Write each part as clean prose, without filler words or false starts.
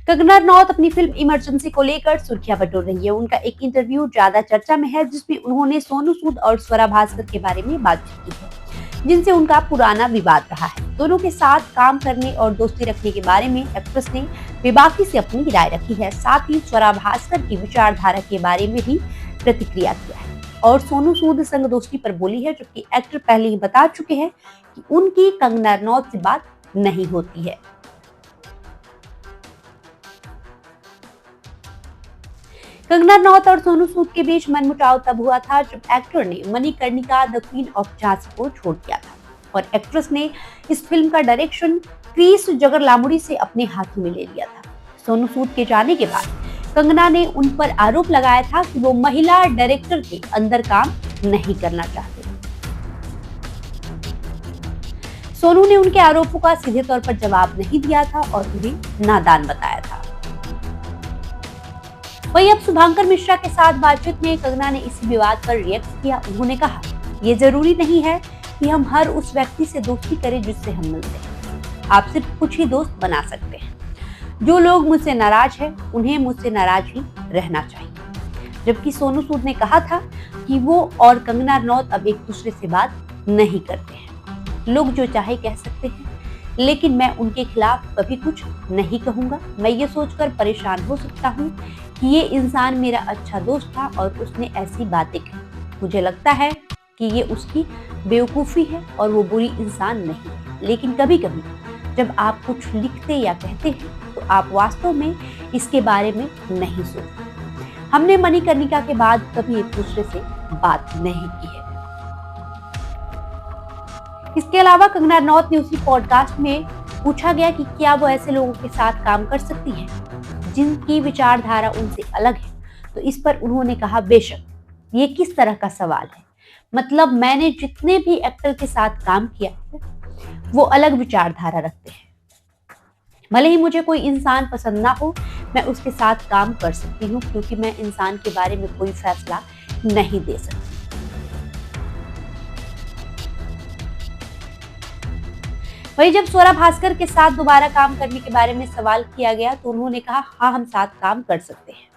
कंगना रनौत अपनी film emergency को लेकर सुर्खियां बटोर रही है। उनका एक इंटरव्यू ज्यादा चर्चा में है, जिसमें उन्होंने सोनू सूद और स्वरा भास्कर के बारे में बातचीत की है, जिनसे उनका पुराना विवाद रहा है। दोनों के साथ काम करने और दोस्ती रखने के बारे में एक्ट्रेस ने बेबाकी से अपनी राय रखी है। साथ ही स्वरा भास्कर की विचारधारा के बारे में भी प्रतिक्रिया किया है और सोनू सूद संग दोस्ती पर बोली है, जबकि एक्टर पहले ही बता चुके हैं कि उनकी कंगना रनौत से बात नहीं होती है। कंगना रनौत और सोनू सूद के बीच मनमुटाव तब हुआ था जब एक्टर ने Manikarnika the queen of Jhansi को छोड़ दिया था और एक्ट्रेस ने इस फिल्म का डायरेक्शन क्रिस जगरलामुड़ी से अपने हाथों में ले लिया था। सोनू सूद के जाने के बाद कंगना ने उन पर आरोप लगाया था कि वो महिला डायरेक्टर के अंदर काम नहीं करना चाहते। सोनू ने उनके आरोपों का सीधे तौर पर जवाब नहीं दिया था और उन्हें नादान बताया था। वहीं अब शुभांकर मिश्रा के साथ बातचीत में कंगना ने इसी विवाद पर रिएक्ट किया। उन्होंने कहा, ये जरूरी नहीं है कि हम हर उस व्यक्ति से दोस्ती करें जिससे हम मिलते हैं। आप सिर्फ कुछ ही दोस्त बना सकते हैं। जो लोग मुझसे नाराज हैं, उन्हें मुझसे नाराज ही रहना चाहिए। जबकि सोनू सूद ने कहा था कि वो और कंगना रनौत अब एक दूसरे से बात नहीं करते हैं। लोग जो चाहे कह सकते हैं, लेकिन मैं उनके खिलाफ कभी कुछ नहीं कहूंगा। मैं ये सोचकर परेशान हो सकता हूँ कि ये इंसान मेरा अच्छा दोस्त था और उसने ऐसी बातें की। मुझे लगता है कि ये उसकी बेवकूफ़ी है और वो बुरी इंसान नहीं है। लेकिन कभी कभी जब आप कुछ लिखते या कहते हैं तो आप वास्तव में इसके बारे में नहीं सोचते। हमने मणिकर्णिका के बाद कभी एक दूसरे से बात नहीं की है। इसके अलावा कंगना रनौत ने उसी पॉडकास्ट में पूछा गया कि क्या वो ऐसे लोगों के साथ काम कर सकती हैं जिनकी विचारधारा उनसे अलग है, तो इस पर उन्होंने कहा, बेशक। ये किस तरह का सवाल है? मतलब मैंने जितने भी एक्टर के साथ काम किया है वो अलग विचारधारा रखते हैं। भले ही मुझे कोई इंसान पसंद ना हो, मैं उसके साथ काम कर सकती हूँ, क्योंकि मैं इंसान के बारे में कोई फैसला नहीं दे सकती। वहीं जब स्वरा भास्कर के साथ दोबारा काम करने के बारे में सवाल किया गया तो उन्होंने कहा, हाँ, हम साथ काम कर सकते हैं।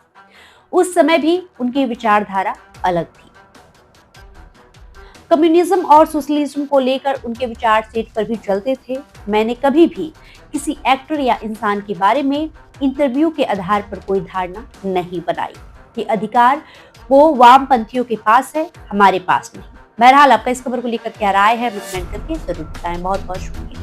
उस समय भी उनकी विचारधारा अलग थी। कम्युनिज्म और सोशलिज्म को लेकर उनके विचार सेट पर भी चलते थे। मैंने कभी भी किसी एक्टर या इंसान के बारे में इंटरव्यू के आधार पर कोई धारणा नहीं बनाई। ये अधिकार वो वामपंथियों के पास है, हमारे पास नहीं। बहरहाल आपका इस खबर को लेकर क्या राय है, कमेंट करके जरूर बताएं। बहुत बहुत शुक्रिया।